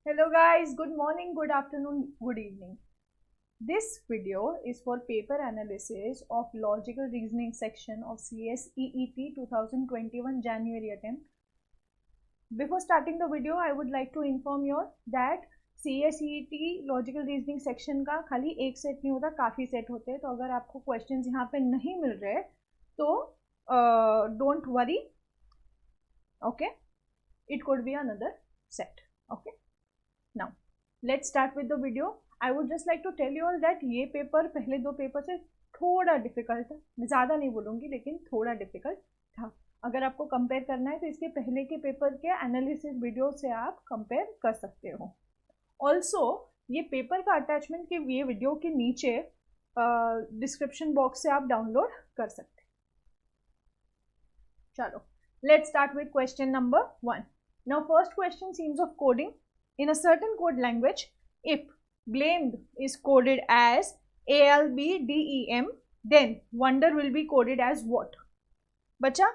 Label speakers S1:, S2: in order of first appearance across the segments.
S1: Hello guys, good morning, good afternoon, good evening. This video is for paper analysis of logical reasoning section of CSEET 2021 January attempt. Before starting the video, I would like to inform you that CSEET logical reasoning section का खाली एक set नहीं होता, काफ़ी set होते हैं. तो अगर आपको क्वेश्चंस यहाँ पे नहीं मिल रहे तो don't worry, okay? It could be another set, okay? Now let's start with the video. I would just like to tell you all that ये पेपर पहले दो पेपर से थोड़ा डिफिकल्ट है. मैं ज़्यादा नहीं बोलूँगी लेकिन थोड़ा डिफिकल्ट था. अगर आपको कंपेयर करना है तो इसके पहले के पेपर के एनालिसिस वीडियो से आप कंपेयर कर सकते हो. ऑल्सो ये पेपर का अटैचमेंट के ये वीडियो के नीचे डिस्क्रिप्शन बॉक्स से आप डाउनलोड कर सकते हैं. चलो let's start with question number 1. Now first question seems of coding. In a certain code language, if blamed is coded as ALBDEM, then wonder will be coded as what? बच्चा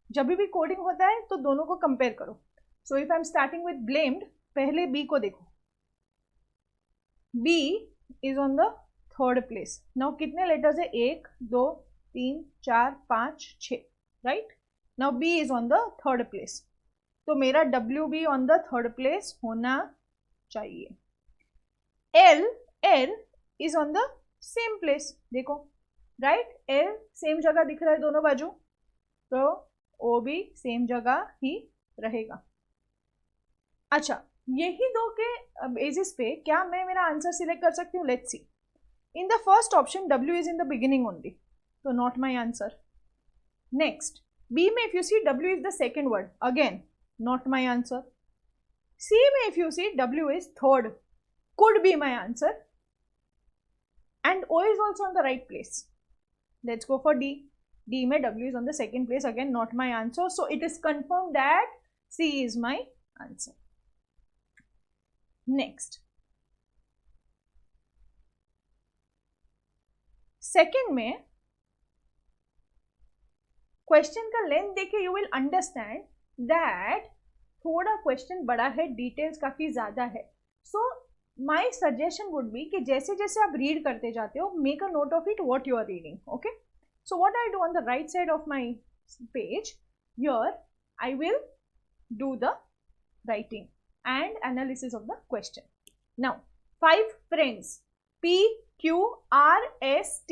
S1: जब भी coding होता है तो दोनों को कंपेयर करो. So if I am starting with blamed, पहले बी को देखो. B is on the third place. Now कितने लेटर्स है? 1 2 3 4 5 6, right? Now B is on the third place, तो मेरा W be on the third place होना चाहिए. L is on the same place, देखो, राइट? एल सेम जगह दिख रहा है दोनों बाजू, तो ओ भी सेम जगह ही रहेगा. अच्छा, यही दो के बेसिस पे क्या मैं मेरा आंसर सिलेक्ट कर सकती हूँ? Let's see. In the first option W is in the beginning only, तो not my answer. Next, B में if you see W is the second word, again not my answer. C में if you see W is third, could be my answer, and O is also on the right place. Let's go for D. D में W is on the second place, again not my answer, so it is confirmed that C is my answer. Next, second में question का length देखे you will understand that थोड़ा question बड़ा है, details काफ़ी ज़्यादा है. So my suggestion would be कि जैसे जैसे आप रीड करते जाते हो, make a note of it what you are reading. Okay, so what I do on the right side of my page, here I will do the writing and analysis of the question. Now 5 friends, PQRST,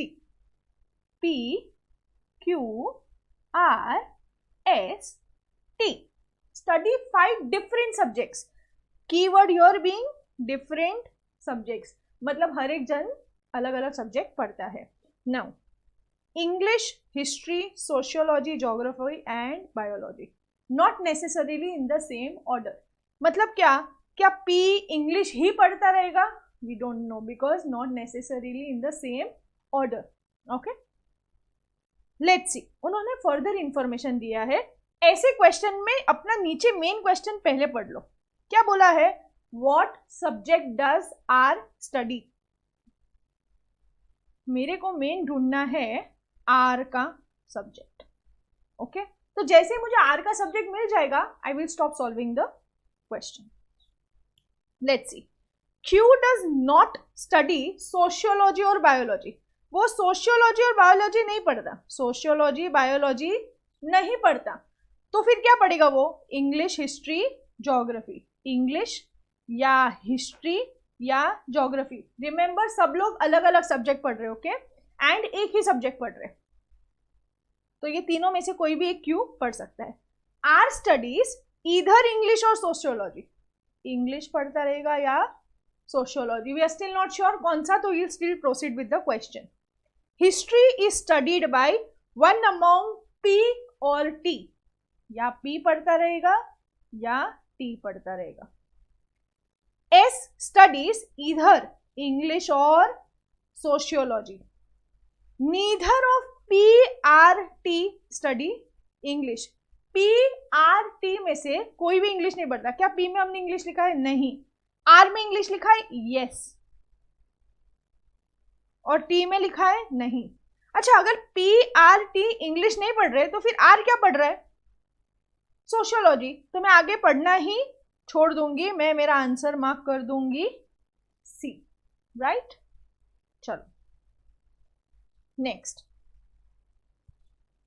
S1: PQRST, study 5 different subjects. Keyword here being different subjects, मतलब हर एक जन अलग अलग subject पढ़ता है. Now, English, History, Sociology, Geography and Biology, not necessarily in the same order. मतलब क्या P English ही पढ़ता रहेगा? We don't know because not necessarily in the same order. Okay? Let's see. उन्होंने फर्दर इंफॉर्मेशन दिया है. ऐसे क्वेश्चन में अपना नीचे मेन क्वेश्चन पहले पढ़ लो. क्या बोला है? What subject does R study? मेरे को मेन ढूंढना है R का सब्जेक्ट. ओके, तो जैसे मुझे R का सब्जेक्ट मिल जाएगा, I will stop solving the question. Let's see. Q does not study sociology और बायोलॉजी. वो सोशियोलॉजी और बायोलॉजी नहीं पढ़ता, सोशियोलॉजी बायोलॉजी नहीं पढ़ता, तो फिर क्या पढ़ेगा वो? English, history, geography. इंग्लिश या हिस्ट्री या ज्योग्राफी. रिमेंबर, सब लोग अलग अलग सब्जेक्ट पढ़ रहे, ओके, एंड एक ही सब्जेक्ट पढ़ रहे, तो ये तीनों में से कोई भी एक क्यू पढ़ सकता है. आर स्टडीज इधर इंग्लिश और सोशियोलॉजी, इंग्लिश पढ़ता रहेगा या sociology, we are still not sure कौन सा, तो will still proceed with the question. History is studied by one among P और T, या P पढ़ता रहेगा या T पढ़ता रहेगा. S स्टडीज इधर इंग्लिश और sociology. Neither of P R T study English. P R T में से कोई भी इंग्लिश नहीं पढ़ता. क्या P में हमने इंग्लिश लिखा है? नहीं. R में इंग्लिश लिखा है? यस. और T में लिखा है? नहीं. अच्छा, अगर P R T इंग्लिश नहीं पढ़ रहे तो फिर R क्या पढ़ रहा है? सोशियोलॉजी. तो मैं आगे पढ़ना ही छोड़ दूंगी, मैं मेरा आंसर मार्क कर दूंगी सी, राइट। चलो next,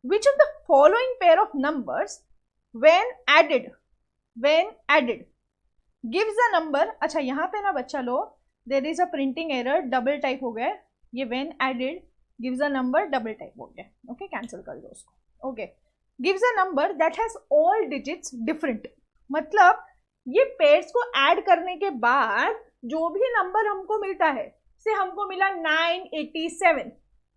S1: which of the following pair of numbers when added gives the number. अच्छा यहाँ पे ना बच्चा लो, there is a printing error, double type हो गया, ये when added gives a number double type हो गया, ओके कैंसिल कर दो उसको। Okay, gives a number that has all digits different, मतलब ये पेयर्स को ऐड करने के बाद जो भी नंबर हमको मिलता है, से हमको मिला 987,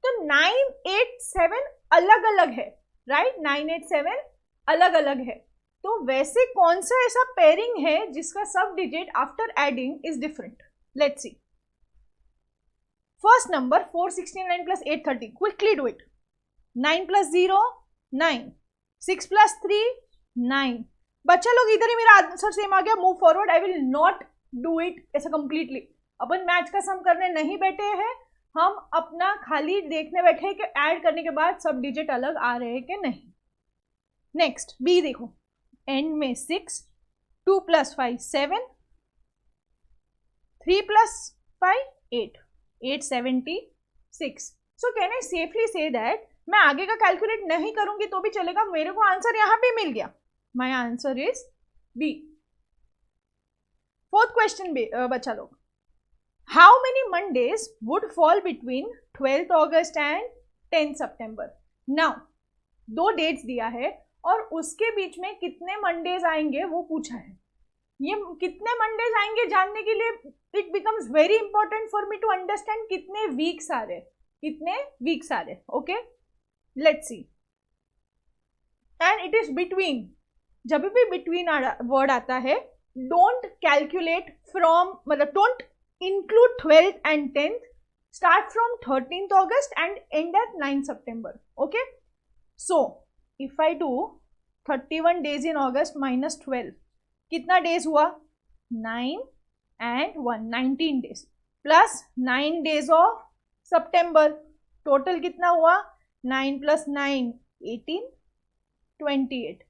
S1: तो 987 अलग अलग है, राइट, 987 अलग अलग है। तो वैसे कौन सा ऐसा पेयरिंग है जिसका सब digit after adding is different? Let's see. First number 469 plus 830, quickly do it. 9 plus 0 9, 6 plus 3 9। बच्चा लोग इधर ही मेरा आंसर सेम आ गया, move forward, I will not do it ऐसा कंप्लीटली। अपन मैच का सम करने नहीं बैठे हैं, हम अपना खाली देखने बैठे हैं कि ऐड करने के बाद सब डिजिट अलग आ रहे हैं कि नहीं। नेक्स्ट बी देखो, एंड में 6, 2 plus 5 7, 3 plus 5 8, 876। So can I safely say that मैं आगे का कैलकुलेट नहीं करूंगी तो भी चलेगा, मेरे को आंसर यहां पे मिल गया। My answer is B. Fourth question बच्चा लोग, how many Mondays would fall between 12th August and 10th September? Now दो डेट्स दिया है और उसके बीच में कितने मंडेज आएंगे वो पूछा है। ये कितने मंडेज आएंगे जानने के लिए it becomes very important for me to understand कितने वीक्स आ रहे, कितने वीक्स आ रहे, okay let's see. And it is between, जब भी बिटवीन वर्ड आता है डोंट कैलकुलेट फ्रॉम, मतलब don't include 12th and 10th, start from 13th August and end at 9th September, okay? So if I do 31 days in August minus 12, कितना days हुआ? 9 and 1, 19 days plus 9 days of September, total कितना हुआ? 9 plus 9 18, 28,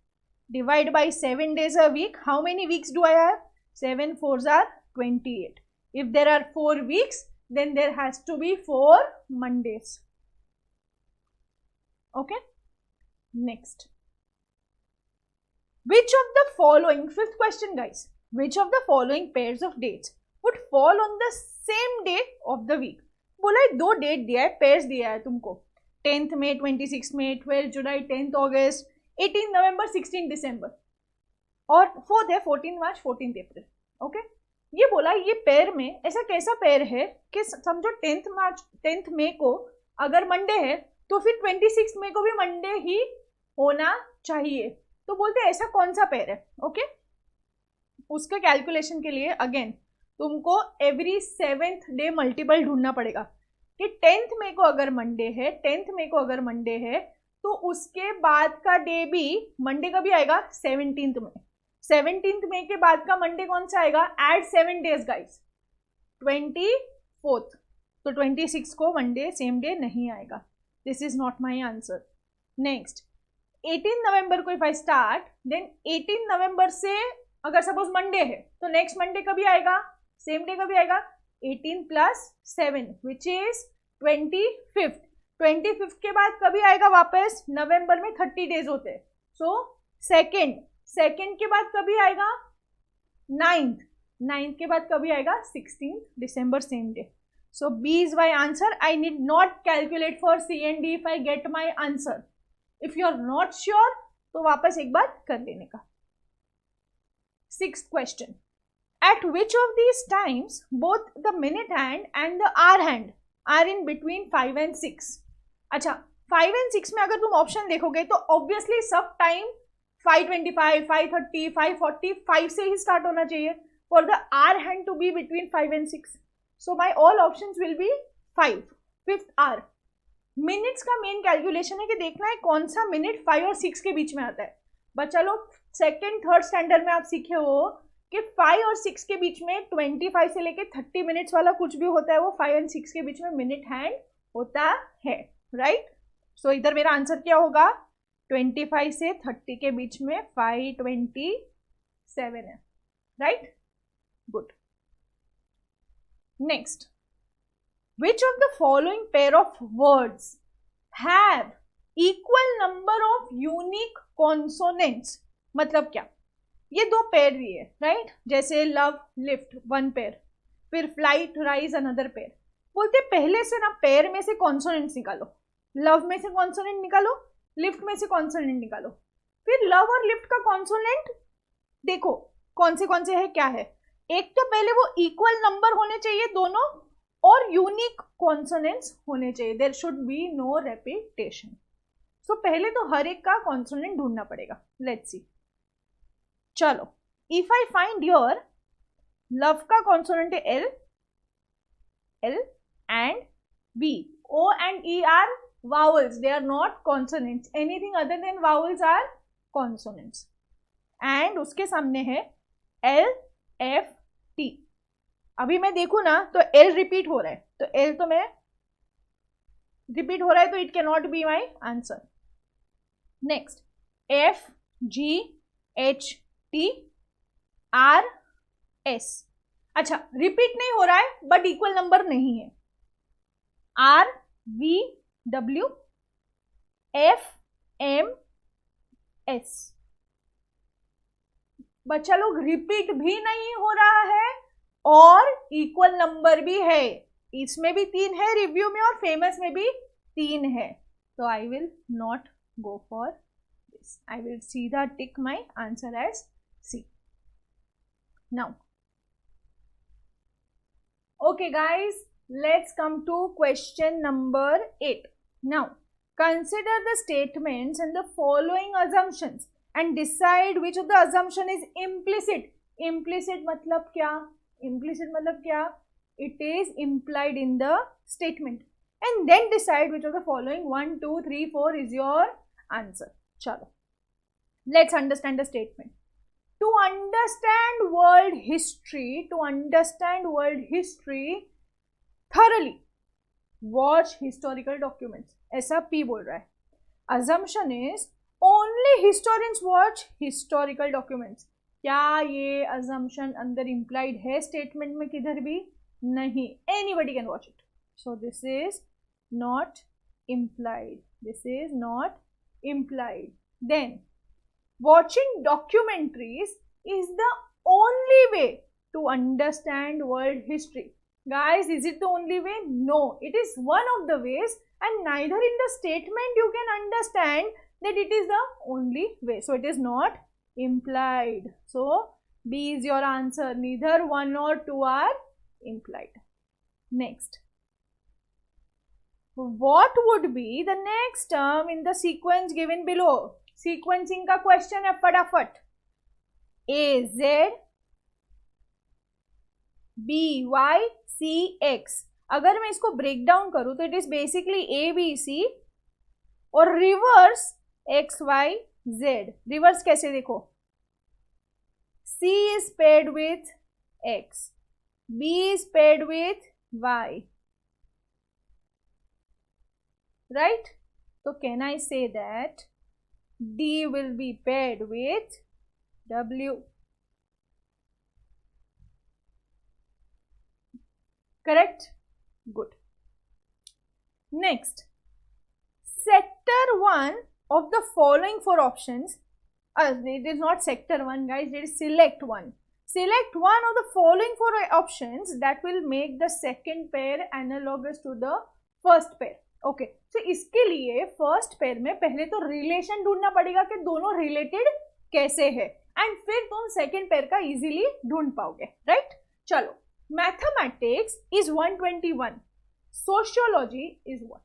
S1: divide by 7 days a week. How many weeks do I have? 7 4s are 28. If there are 4 weeks, then there has to be 4 Mondays. Okay? Next. Which of the following, fifth question guys, which of the following pairs of dates would fall on the same day of the week? बोला है दो date दिया है, pairs दिया है तुमको, 10th May, 26th May, 12th July, 10th August, 18th November, 16th December, और 4th है 14th March, 14th April. Okay? ये बोला ये पेयर में ऐसा कैसा पेयर है कि समझो 10th मई को अगर मंडे है तो फिर 26 मई को भी मंडे ही होना चाहिए, तो बोलते हैं ऐसा कौन सा पेयर है। ओके, उसके कैलकुलेशन के लिए अगेन तुमको एवरी 7th डे मल्टीपल ढूंढना पड़ेगा कि 10th मई को अगर मंडे है, 10th मई को अगर मंडे है तो उसके बाद का डे भी मंडे का भी आएगा 17th मई। 17th मई के बाद का मंडे कौन सा आएगा? एड 7 डेज गाइस, 24th, तो 26 को मंडे सेम डे नहीं आएगा। This is not my answer. Next 18 नवंबर को इफ आई स्टार्ट, देन 18 नवंबर से अगर सपोज मंडे है तो नेक्स्ट मंडे कभी आएगा? सेम डे कभी आएगा? 18 plus 7 which is 25th। 25th के बाद कभी आएगा वापस? नवंबर में 30 डेज होते हैं, सो सेकेंड के बाद कभी आएगा? 9th के बाद कभी आएगा? 16th December same day. So B is my answer. I need not calculate for C and D if I get my answer. If you are not sure तो वापस एक बार कर लेने का। 6th question, at which of these times both the minute hand and the hour hand are in between 5 and 6? अच्छा 5 and 6 में अगर तुम ऑप्शन देखोगे तो ऑब्वियसली सब टाइम 5:25, 5:30, 5:40, 5 से ही स्टार्ट होना चाहिए for the hour hand to be between 5 and 6. So my all options will be 5, 5th hour. Minutes का मेन कैलकुलेशन है कि देखना है कौन सा मिनट 5 और 6 के बीच में आता है। बच्चा लोग 2nd, 3rd स्टैंडर्ड में आप सीखे हो कि 5 और 6 के बीच में 25 से लेके 30 मिनट्स वाला कुछ भी होता है वो 5 and 6 के बीच में मिनट हैंड होता है, राइट? सो इधर मेरा आंसर क्या होगा? 25 से 30 के बीच में 5:27 है। right? Good. Next, which of the following pair of words have equal number of unique consonants? मतलब क्या, ये दो पेयर भी है, राइट? जैसे लव लिफ्ट वन पेयर, फिर फ्लाइट राइज अनदर पेयर. बोलते पहले से ना पेयर में से कॉन्सोनेंट्स निकालो. लव में से कॉन्सोनेंट निकालो, लिफ्ट में से कॉन्सोनेंट निकालो, फिर लव और लिफ्ट का कॉन्सोनेंट देखो कौन से है, क्या है. एक तो पहले वो इक्वल नंबर होने चाहिए दोनों, और यूनिक कॉन्सोनेंट्स होने चाहिए. There should be no repetition. So पहले तो हर एक का कॉन्सोनेंट ढूंढना पड़ेगा. Let's see. चलो, if I find your love का कॉन्सोनेंट है L, L and B. O and E are vowels, they are not consonants. anything other than vowels are consonants. and उसके सामने है L F T. अभी मैं देखूं ना तो L रिपीट हो रहा है, तो L तो मैं रिपीट हो रहा है, तो it can not be my answer. Next F G H T R S. अच्छा, रिपीट नहीं हो रहा है बट इक्वल नंबर नहीं है. R V W F M S. बच्चा लोग रिपीट भी नहीं हो रहा है और इक्वल नंबर भी है. इसमें भी 3 है रिव्यू में, और फेमस में भी 3 है. तो I will not go for this. I will सीधा tick my answer as C. Now okay guys, let's come to question number 8. Now, consider the statements and the following assumptions and decide which of the assumption is implicit. Implicit मतलब क्या? Implicit मतलब क्या? It is implied in the statement. And then decide which of the following 1, 2, 3, 4 is your answer. चलो, let's understand the statement. To understand world history, thoroughly watch historical documents. ऐसा P बोल रहा है. Assumption is only historians watch historical documents. क्या ये assumption अंदर implied है statement में? किधर भी नहीं. Anybody can watch it. So this is not implied. This is not implied. Then watching documentaries is the only way to understand world history. Guys, is it the only way? No, it is one of the ways, and neither in the statement you can understand that it is the only way. So it is not implied. So B is your answer. Neither 1 or 2 are implied. Next, what would be the next term in the sequence given below? Sequencing का question है फटाफट. A Z B Y C X. अगर मैं इसको break down करूं तो it is basically A B C और reverse X Y Z. Reverse कैसे देखो? C is paired with X, B is paired with Y, right? So can I say that D will be paired with W? Correct? Good. Next, sector 1 of the following 4 options. It is not sector 1, guys. It is select 1. Select one of the following 4 options that will make the second pair analogous to the first pair. Okay. So इसके लिए first pair में पहले तो relation ढूंढना पड़ेगा कि दोनों related कैसे है, and फिर तुम second pair का easily ढूंढ पाओगे, right? चलो. Mathematics is 121. Sociology is what?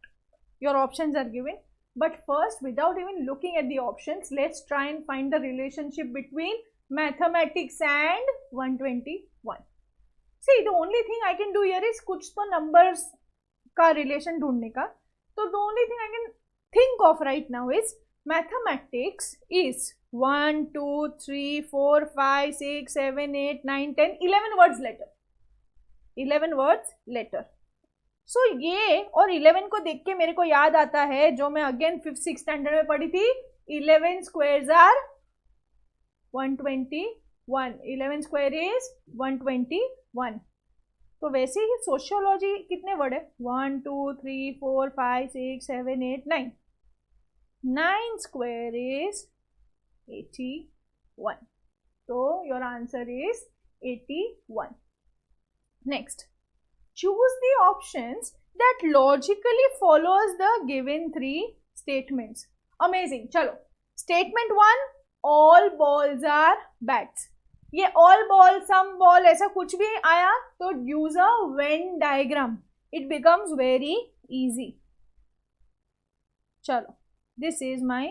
S1: Your options are given. But first, without even looking at the options, let's try and find the relationship between mathematics and 121. See, the only thing I can do here is कुछ तो numbers का relation ढूंढने का. So the only thing I can think of right now is mathematics is 1, 2, 3, 4, 5, 6, 7, 8, 9, 10, 11 words letter. 11 words letter. So ये और 11 को देख के मेरे को याद आता है जो मैं अगेन 5th 6th स्टैंडर्ड में पढ़ी थी. 11 स्क्वायर्स आर 120. 1, 11 square is 121. तो वैसे ही सोशियोलॉजी कितने वर्ड है? 1 2 3 4 5 6 7 8 9. 9 square is 81. So your answer is 81. Next, choose the options that logically follows the given 3 statements. Amazing. चलो, statement 1, all balls are bats. ये all ball, some ball ऐसा कुछ भी आया तो use a Venn diagram. It becomes very easy. चलो, this is my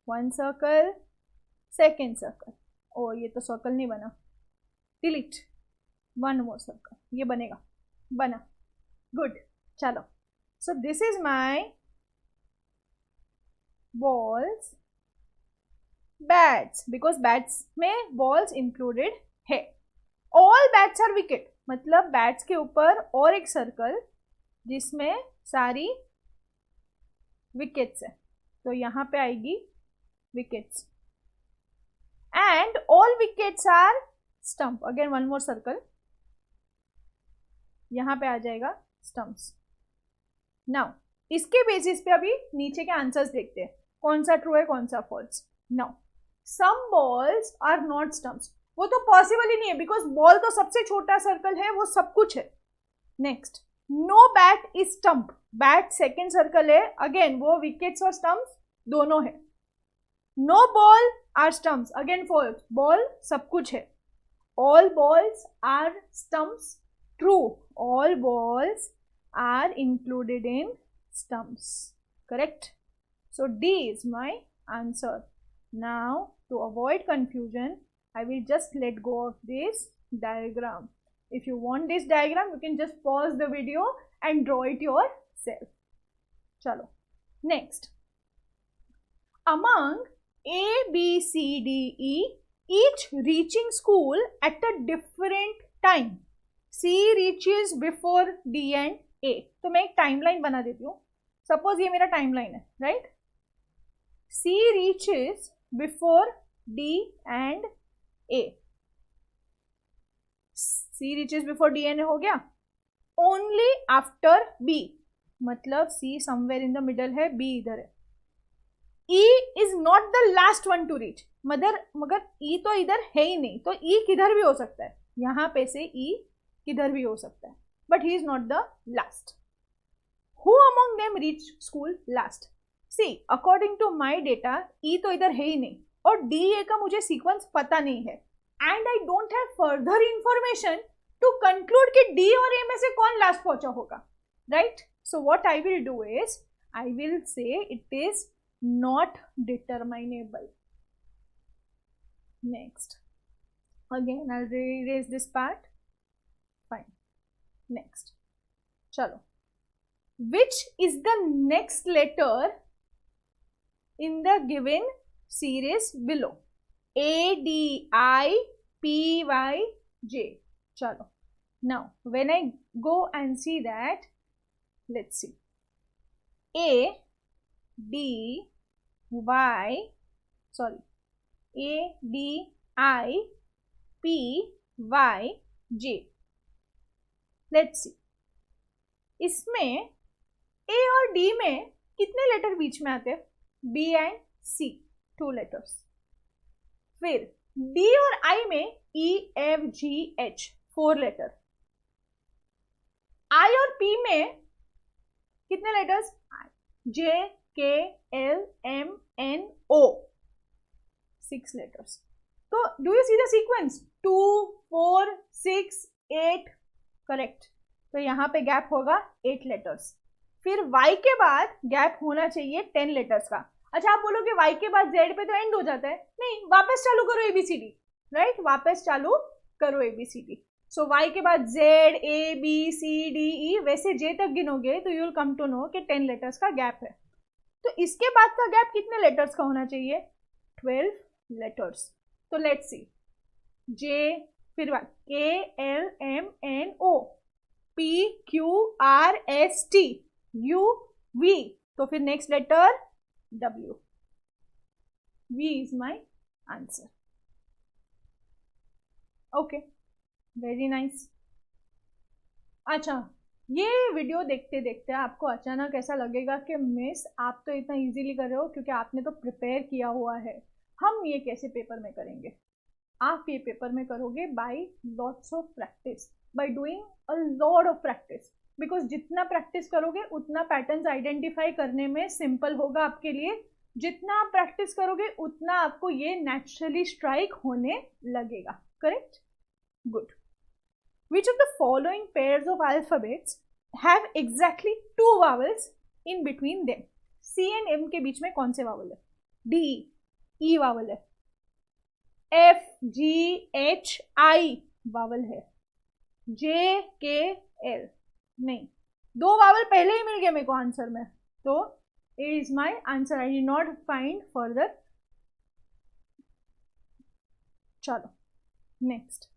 S1: one circle, second circle. ओ ये तो सर्कल नहीं बना, डिलीट. वन मोर सर्कल, ये बनेगा, बना. गुड. चलो, so this is my balls bats, because bats में बॉल्स इंक्लूडेड है. ऑल बैट्स आर विकेट, मतलब बैट्स के ऊपर और एक सर्कल जिसमें सारी विकेट्स है, तो यहां पे आएगी wickets. And all wickets are stump. Again one more circle, यहां पे आ जाएगा स्टंप्स. नाउ इसके बेसिस पे अभी नीचे के आंसर्स देखते हैं, कौन सा ट्रू है कौन सा false. Now some balls are not stumps, वो तो पॉसिबल ही नहीं है, बिकॉज बॉल तो सबसे छोटा सर्कल है, वो सब कुछ है. Next, no bat is stump. Bat second circle है, अगेन वो विकेट्स और स्टंप्स दोनों है. No ball are stumps, again false, ball सब कुछ है. All balls are stumps, true, all balls are included in stumps. Correct. So D is my answer. Now to avoid confusion, I will just let go of this diagram. If you want this diagram, you can just pause the video and draw it yourself. Chalo. Next. Among A, B, C, D, E, each reaching school at a different time. C reaches before D and A. तो मैं एक timeline बना देती हूँ. Suppose ये मेरा timeline है, right? C reaches before D and A. C reaches before D and A हो गया. Only after B, मतलब C somewhere in the middle है, B इधर है. E is not the last one to reach. मगर E तो इधर है ही नहीं, तो E किधर भी हो सकता है, यहाँ पे से E किधर भी हो सकता है, but he is not the last. Who among them reached school last? See, according to my data, E तो इधर है ही नहीं और D A का मुझे सीक्वेंस पता नहीं है, and I don't have further information to conclude कि D और A में से कौन लास्ट पहुंचा होगा, right? So what I will do is, I will say it is not determinable. Next, again I'll erase this part. Fine. Next, चलो. Which is the next letter in the given series below? A, D, I, P, Y, J. Chalo. Now, when I go and see that, let's see. A, D, Y, sorry. A, D, I, P, Y, J. Let's see. इसमें A और D में कितने letter बीच में आते हैं? B and C, 2 letters. फिर D और I में E, F, G, H, 4 letter. I और P में कितने letters? J, K, L, M, N, O, 6 letters. तो do you see the sequence? 2, 4, 6, 8. Correct. तो यहाँ पे गैप होगा 8 लेटर्स. फिर Y के बाद गैप होना चाहिए 10 लेटर्स का. अच्छा, आप बोलोगे Y के बाद Z पे तो एंड हो जाता है. नहीं, वापस चालू करो ABCD, राइट? वापस चालू करो ABCD. सो Y के बाद Z, A, B, C, D, E, वैसे J तक गिनोगे तो you will come to know कि 10 लेटर्स का गैप है. तो इसके बाद का गैप कितने लेटर्स का होना चाहिए? 12 लेटर्स. तो लेट्स सी. J, फिर K, L, M, N, O, P, Q, R, S, T, U, V. तो फिर next letter W. V is my answer. Okay, very nice. अच्छा, ये वीडियो देखते देखते आपको अचानक ऐसा लगेगा कि मिस आप तो इतना इजीली कर रहे हो क्योंकि आपने तो प्रिपेयर किया हुआ है, हम ये कैसे पेपर में करेंगे? आप ये पेपर में करोगे by lots of practice, by doing a lot of practice, because जितना प्रैक्टिस करोगे उतना पैटर्न्स आइडेंटिफाई करने में सिंपल होगा आपके लिए। जितना आप प्रैक्टिस करोगे उतना आपको ये नेचुरली स्ट्राइक होने लगेगा। Correct? Good. Which of the following pairs of alphabets have exactly two vowels in between them? C and M के बीच में कौन से वावल है? D, E वावल है, F, G, H, I vowel है, J, K, L नहीं। दो vowel पहले ही मिल गए मेरे को आंसर में, तो A is my answer. I did not find further. चलो next.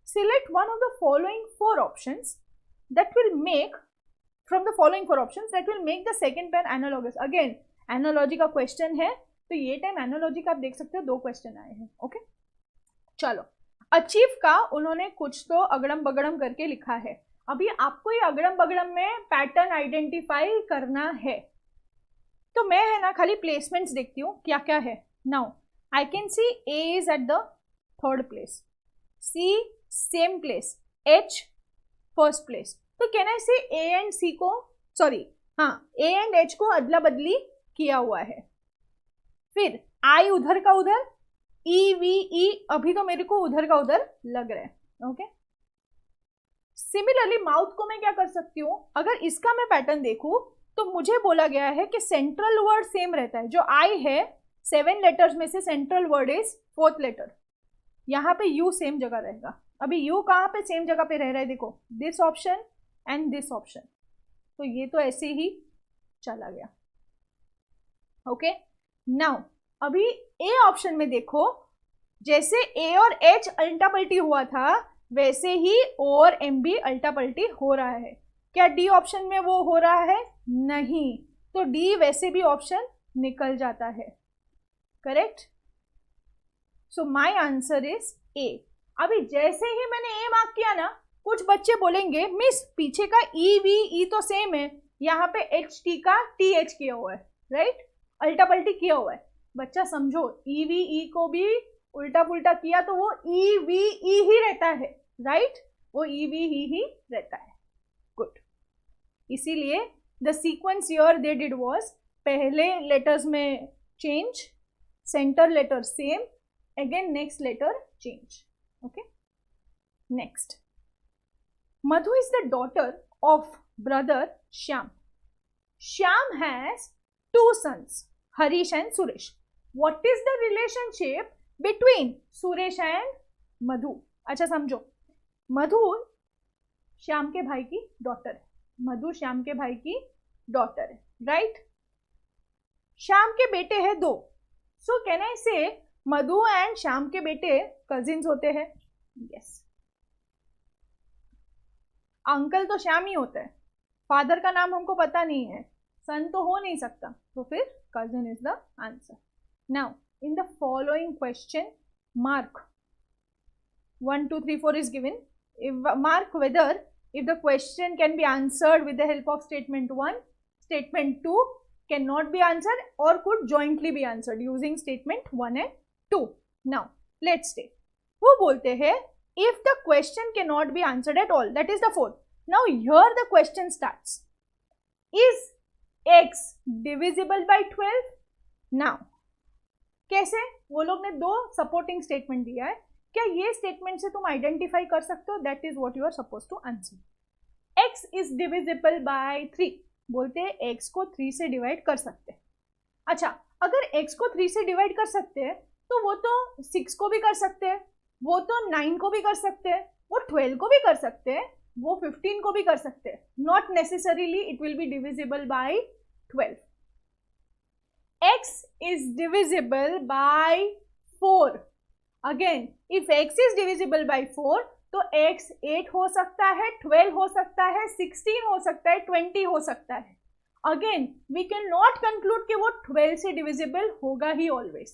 S1: Select one of the following four options that will make from the following four options that will make the second pair analogous. Again, analogy का question है, तो ये time analogy का आप देख सकते हो, दो question आए हैं। ओके, चलो। अचीव का उन्होंने कुछ तो अगड़म बगड़म करके लिखा है, अभी आपको ये अगड़म बगड़म में पैटर्न आइडेंटिफाई करना है, तो मैं है ना खाली प्लेसमेंट्स देखती हूँ क्या क्या है। Now I can see A is at the third place, C same place, H first place, तो कैन आई से A एंड C को, सॉरी हाँ, A एंड H को अदला बदली किया हुआ है। फिर I उधर का उधर, E V E अभी तो मेरे को उधर का उधर लग रहा है। ओके, सिमिलरली माउथ को मैं क्या कर सकती हूँ, अगर इसका मैं पैटर्न देखूं तो मुझे बोला गया है कि सेंट्रल वर्ड सेम रहता है। जो I है 7 लेटर्स में से central word is 4th letter, यहाँ पे U सेम जगह रहेगा। अभी U कहाँ पे सेम जगह पे रह रहा है, देखो this option and this option, तो ये तो ऐसे ही चला गया। ओके, नाउ अभी A ऑप्शन में देखो, जैसे A और H अल्टा पल्टी हुआ था वैसे ही O और M भी अल्टा पल्टी हो रहा है। क्या D ऑप्शन में वो हो रहा है? नहीं, तो D वैसे भी ऑप्शन निकल जाता है। Correct? So my answer is A। अभी जैसे ही मैंने A मार्क किया ना, कुछ बच्चे बोलेंगे मिस पीछे का E V E तो सेम है, यहाँ पे H T का T H किया हुआ है, राइट? अल्टा पल्टी किया हुआ है। बच्चा समझो, E V E को भी उल्टा पुल्टा किया तो वो E V E ही रहता है, राइट? वो E V E ही रहता है। गुड, इसीलिए the sequence here they did was, पहले लेटर्स में change, centre letter same, again next letter change. Okay, next. Madhu is the daughter of brother Shyam. Shyam has two sons, Harish and Suresh. What is the relationship between Suresh and Madhu? अच्छा समझो, मधु श्याम के भाई की daughter है, मधु श्याम के भाई की daughter है, राइट? श्याम के बेटे हैं दो, सो कैन आई से मधु एंड श्याम के बेटे कजिन्स होते हैं? यस। अंकल तो श्याम ही होता है, फादर का नाम हमको पता नहीं है, सन तो हो नहीं सकता, तो फिर cousin is the answer. Now in the following question mark 1 2 3 4 is given. Mark whether if the question can be answered with the help of statement 1, statement 2 cannot be answered or could jointly be answered using statement 1 and 2. Now let's say वो बोलते हैं if the question cannot be answered at all, that is the 4th. Now here the question starts, is x divisible by 12? Now कैसे, वो लोग ने दो supporting statement दिया है, क्या ये स्टेटमेंट से तुम आइडेंटिफाई कर सकते हो? That is what you are suppose to answer. x is divisible by 3, बोलते हैं x को 3 से डिवाइड कर सकते हैं। अच्छा, अगर x को 3 से डिवाइड कर सकते हैं तो वो तो 6 को भी कर सकते हैं, वो तो 9 को भी कर सकते हैं, वो 12 को भी कर सकते हैं, वो 15 को भी कर सकते हैं। Not necessarily it will be divisible by 12। x is divisible by 4. Again, if x is divisible by 4, तो x 8 हो सकता है, 12 हो सकता है, 16 हो सकता है, 20 हो सकता है। Again, we cannot conclude कि वो 12 से divisible होगा ही always.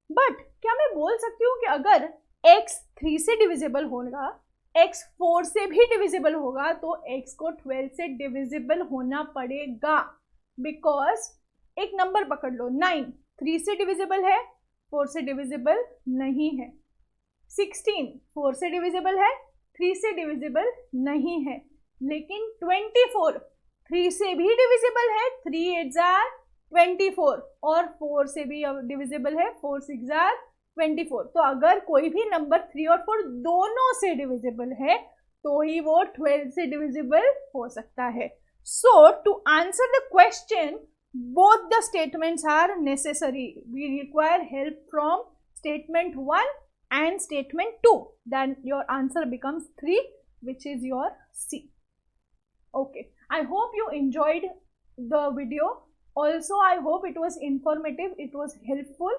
S1: But क्या मैं बोल सकती हूँ कि अगर x 3 से डिविजिबल होगा, x 4 से भी डिविजिबल होगा, तो x को 12 से डिविजिबल होना पड़ेगा, बिकॉज एक नंबर पकड़ लो 9 3 से डिविजिबल है, 4 से डिविजिबल नहीं है। 16 4 से डिविजिबल है, 3 से डिविजिबल नहीं है। लेकिन 24 3 से भी डिविजिबल है, 3 8 जार 24, और 4 से भी डिविजिबल है, 4 6 जार 24। तो अगर कोई भी नंबर 3 और 4 दोनों से डिविजिबल है तो ही वो 12 से डिविजिबल हो सकता है। So to answer the question both the statements are necessary. We require help from statement 1 and statement 2. Then your answer becomes 3, which is your C. Okay. I hope you enjoyed the video. Also, I hope it was informative. It was helpful.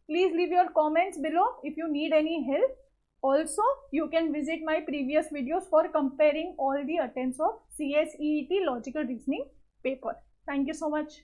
S1: Please leave your comments below if you need any help. Also, you can visit my previous videos for comparing all the attempts of CSEET Logical Reasoning paper. Thank you so much.